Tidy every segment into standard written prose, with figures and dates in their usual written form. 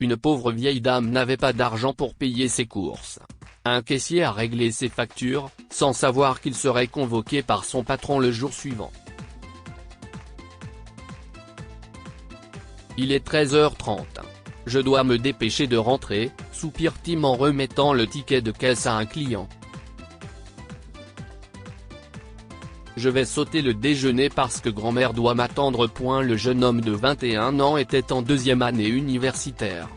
Une pauvre vieille dame n'avait pas d'argent pour payer ses courses. Un caissier a réglé ses factures, sans savoir qu'il serait convoqué par son patron le jour suivant. Il est 13h30. Je dois me dépêcher de rentrer, soupire Tim en remettant le ticket de caisse à un client. Je vais sauter le déjeuner parce que grand-mère doit m'attendre. Le jeune homme de 21 ans était en deuxième année universitaire.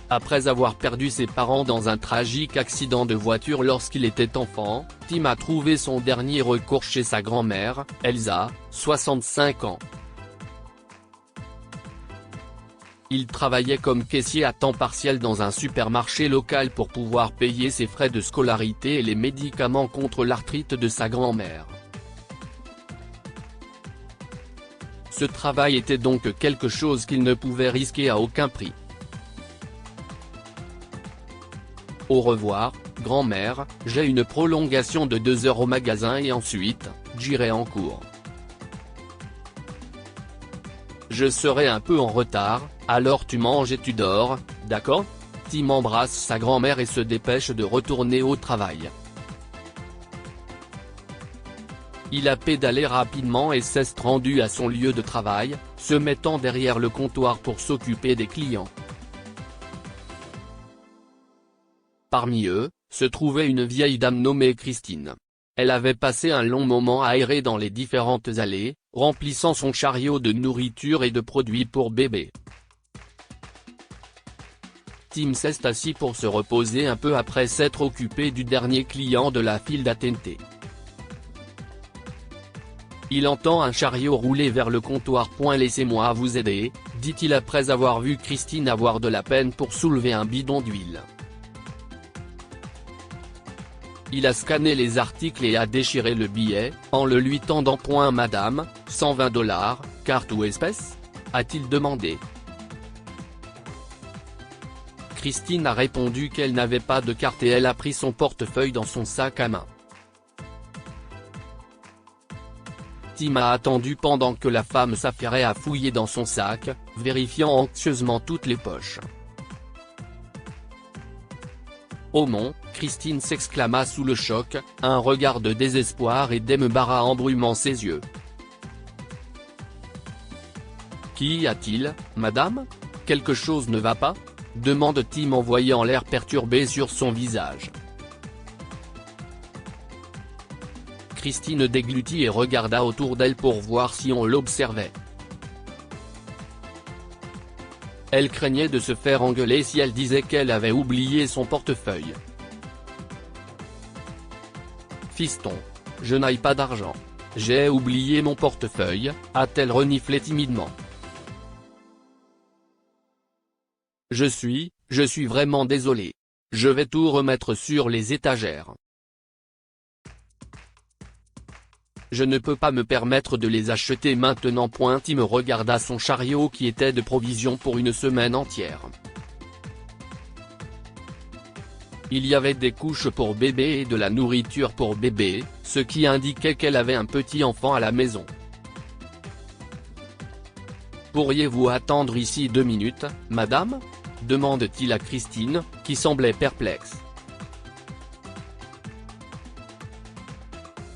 Après avoir perdu ses parents dans un tragique accident de voiture lorsqu'il était enfant, Tim a trouvé son dernier recours chez sa grand-mère, Elsa, 65 ans. Il travaillait comme caissier à temps partiel dans un supermarché local pour pouvoir payer ses frais de scolarité et les médicaments contre l'arthrite de sa grand-mère. Ce travail était donc quelque chose qu'il ne pouvait risquer à aucun prix. Au revoir, grand-mère, j'ai une prolongation de 2 heures au magasin et ensuite, j'irai en cours. Je serai un peu en retard, alors tu manges et tu dors, d'accord ? Tim embrasse sa grand-mère et se dépêche de retourner au travail. Il a pédalé rapidement et s'est rendu à son lieu de travail, se mettant derrière le comptoir pour s'occuper des clients. Parmi eux, se trouvait une vieille dame nommée Christine. Elle avait passé un long moment à errer dans les différentes allées, remplissant son chariot de nourriture et de produits pour bébé. Tim s'est assis pour se reposer un peu après s'être occupé du dernier client de la file d'attente. Il entend un chariot rouler vers le comptoir. Laissez-moi vous aider, dit-il après avoir vu Christine avoir de la peine pour soulever un bidon d'huile. Il a scanné les articles et a déchiré le billet, en le lui tendant. Madame, 120 $, carte ou espèce ? A-t-il demandé. Christine a répondu qu'elle n'avait pas de carte et elle a pris son portefeuille dans son sac à main. Tim a attendu pendant que la femme s'affairait à fouiller dans son sac, vérifiant anxieusement toutes les poches. Oh mon, Christine s'exclama sous le choc, un regard de désespoir et d'embarras embrumant ses yeux. Qu'y a-t-il, madame ? Quelque chose ne va pas ? Demande Tim en voyant l'air perturbé sur son visage. Christine déglutit et regarda autour d'elle pour voir si on l'observait. Elle craignait de se faire engueuler si elle disait qu'elle avait oublié son portefeuille. Fiston, je n'ai pas d'argent. J'ai oublié mon portefeuille, a-t-elle reniflé timidement. Je suis vraiment désolé. Je vais tout remettre sur les étagères. Je ne peux pas me permettre de les acheter maintenant. Tim regarda son chariot qui était de provisions pour une semaine entière. Il y avait des couches pour bébé et de la nourriture pour bébé, ce qui indiquait qu'elle avait un petit enfant à la maison. Pourriez-vous attendre ici 2 minutes, madame ? demande-t-il à Christine, qui semblait perplexe.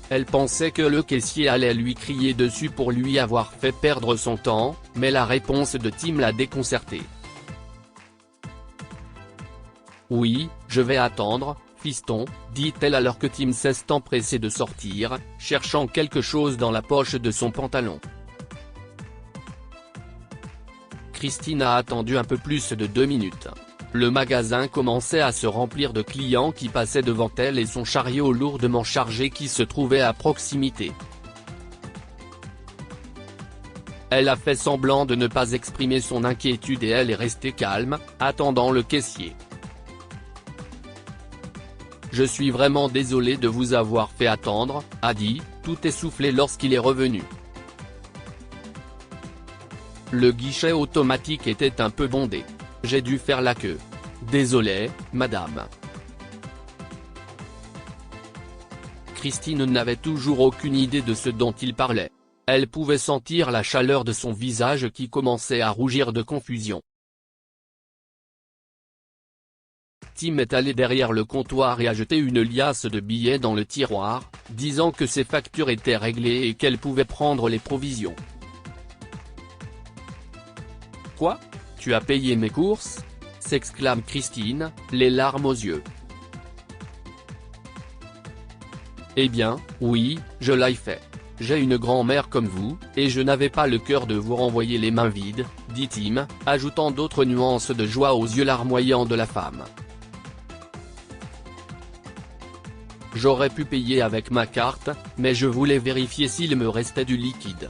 Elle pensait que le caissier allait lui crier dessus pour lui avoir fait perdre son temps, mais la réponse de Tim l'a déconcertée. Oui, je vais attendre, fiston, dit-elle alors que Tim s'est empressé de sortir, cherchant quelque chose dans la poche de son pantalon. Christine a attendu un peu plus de 2 minutes. Le magasin commençait à se remplir de clients qui passaient devant elle et son chariot lourdement chargé qui se trouvait à proximité. Elle a fait semblant de ne pas exprimer son inquiétude et elle est restée calme, attendant le caissier. Je suis vraiment désolé de vous avoir fait attendre, a dit, tout essoufflé lorsqu'il est revenu. Le guichet automatique était un peu bondé. J'ai dû faire la queue. Désolé, madame. Christine n'avait toujours aucune idée de ce dont il parlait. Elle pouvait sentir la chaleur de son visage qui commençait à rougir de confusion. Tim est allé derrière le comptoir et a jeté une liasse de billets dans le tiroir, disant que ses factures étaient réglées et qu'elle pouvait prendre les provisions. « Quoi ? Tu as payé mes courses ?» s'exclame Christine, les larmes aux yeux. « Eh bien, oui, je l'ai fait. J'ai une grand-mère comme vous, et je n'avais pas le cœur de vous renvoyer les mains vides, » dit Tim, ajoutant d'autres nuances de joie aux yeux larmoyants de la femme. « J'aurais pu payer avec ma carte, mais je voulais vérifier s'il me restait du liquide.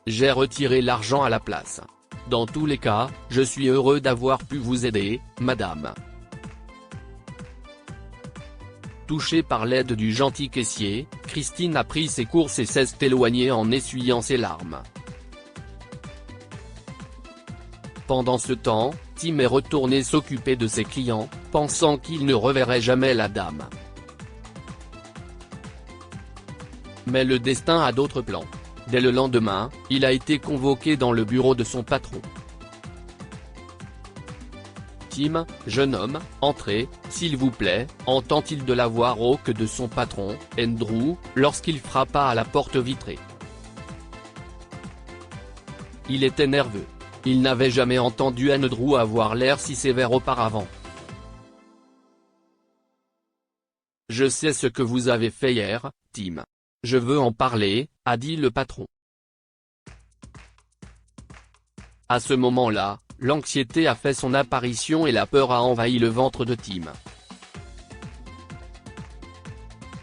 J'ai retiré l'argent à la place. Dans tous les cas, je suis heureux d'avoir pu vous aider, madame. » Touchée par l'aide du gentil caissier, Christine a pris ses courses et s'est éloignée en essuyant ses larmes. Pendant ce temps, Tim est retourné s'occuper de ses clients, pensant qu'il ne reverrait jamais la dame. Mais le destin a d'autres plans. Dès le lendemain, il a été convoqué dans le bureau de son patron. « Tim, jeune homme, entrez, s'il vous plaît » entend-il de la voix rauque de son patron, Andrew, lorsqu'il frappa à la porte vitrée. Il était nerveux. Il n'avait jamais entendu Andrew avoir l'air si sévère auparavant. « Je sais ce que vous avez fait hier, Tim. Je veux en parler » a dit le patron. À ce moment-là, l'anxiété a fait son apparition et la peur a envahi le ventre de Tim.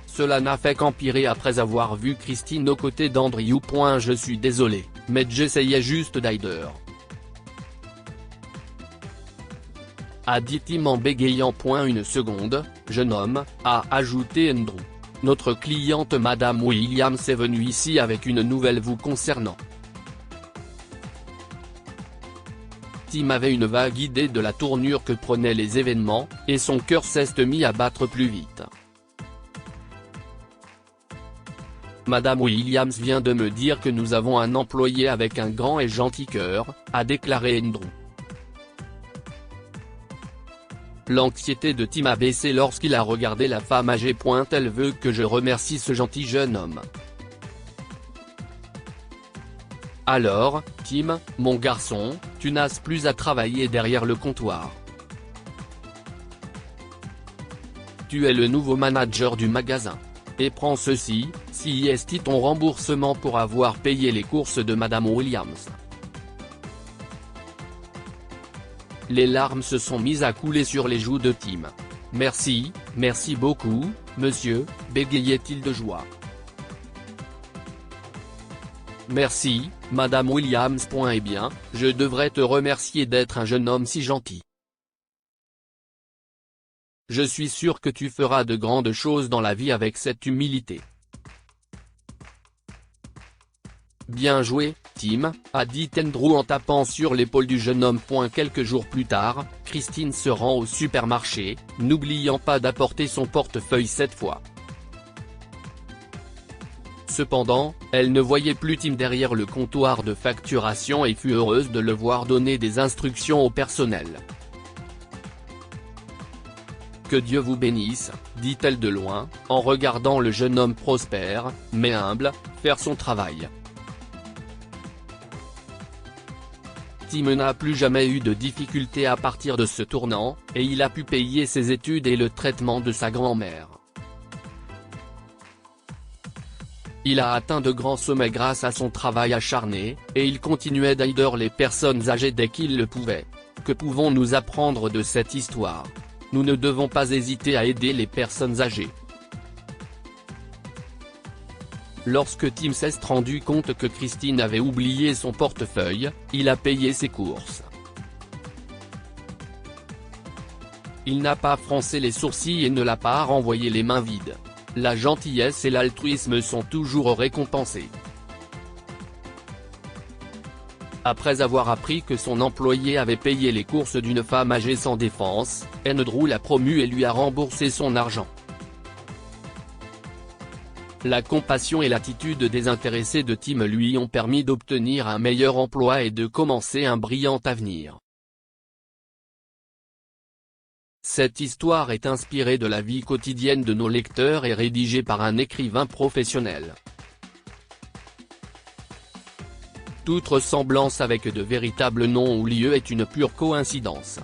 Cela n'a fait qu'empirer après avoir vu Christine aux côtés d'Andrew. « Je suis désolé, mais j'essayais juste d'aider » a dit Tim en bégayant. « Une seconde, jeune homme » a ajouté Andrew. « Notre cliente Madame Williams est venue ici avec une nouvelle vous concernant. » Tim avait une vague idée de la tournure que prenaient les événements, et son cœur s'est mis à battre plus vite. « Madame Williams vient de me dire que nous avons un employé avec un grand et gentil cœur » a déclaré Andrew. L'anxiété de Tim a baissé lorsqu'il a regardé la femme âgée. « Elle veut que je remercie ce gentil jeune homme. » « Alors, Tim, mon garçon, tu n'as plus à travailler derrière le comptoir. Tu es le nouveau manager du magasin. Et prends ceci, si est ton remboursement pour avoir payé les courses de Madame Williams. » Les larmes se sont mises à couler sur les joues de Tim. « Merci, merci beaucoup, monsieur » bégayait-il de joie. « Merci, Madame Williams. Eh bien, je devrais te remercier d'être un jeune homme si gentil. Je suis sûr que tu feras de grandes choses dans la vie avec cette humilité. » « Bien joué, Tim » a dit Andrew en tapant sur l'épaule du jeune homme. Quelques jours plus tard, Christine se rend au supermarché, n'oubliant pas d'apporter son portefeuille cette fois. Cependant, elle ne voyait plus Tim derrière le comptoir de facturation et fut heureuse de le voir donner des instructions au personnel. « Que Dieu vous bénisse » dit-elle de loin, en regardant le jeune homme prospère, mais humble, faire son travail. Tim n'a plus jamais eu de difficultés à partir de ce tournant, et il a pu payer ses études et le traitement de sa grand-mère. Il a atteint de grands sommets grâce à son travail acharné, et il continuait d'aider les personnes âgées dès qu'il le pouvait. Que pouvons-nous apprendre de cette histoire ? Nous ne devons pas hésiter à aider les personnes âgées. Lorsque Tim s'est rendu compte que Christine avait oublié son portefeuille, il a payé ses courses. Il n'a pas froncé les sourcils et ne l'a pas renvoyé les mains vides. La gentillesse et l'altruisme sont toujours récompensés. Après avoir appris que son employé avait payé les courses d'une femme âgée sans défense, Andrew l'a promu et lui a remboursé son argent. La compassion et l'attitude désintéressée de Tim lui ont permis d'obtenir un meilleur emploi et de commencer un brillant avenir. Cette histoire est inspirée de la vie quotidienne de nos lecteurs et rédigée par un écrivain professionnel. Toute ressemblance avec de véritables noms ou lieux est une pure coïncidence.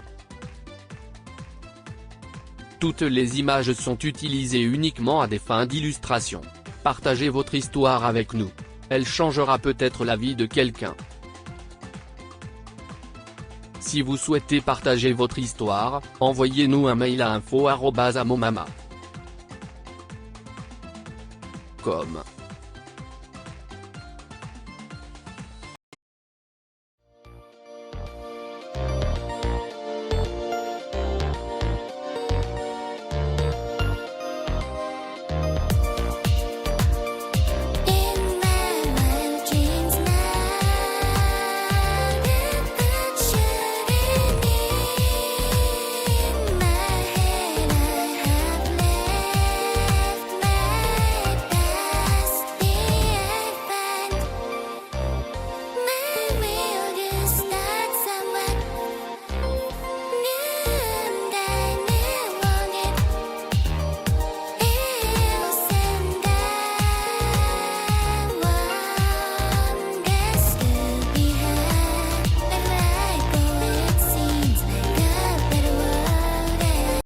Toutes les images sont utilisées uniquement à des fins d'illustration. Partagez votre histoire avec nous. Elle changera peut-être la vie de quelqu'un. Si vous souhaitez partager votre histoire, envoyez-nous un mail à info@amomama.com.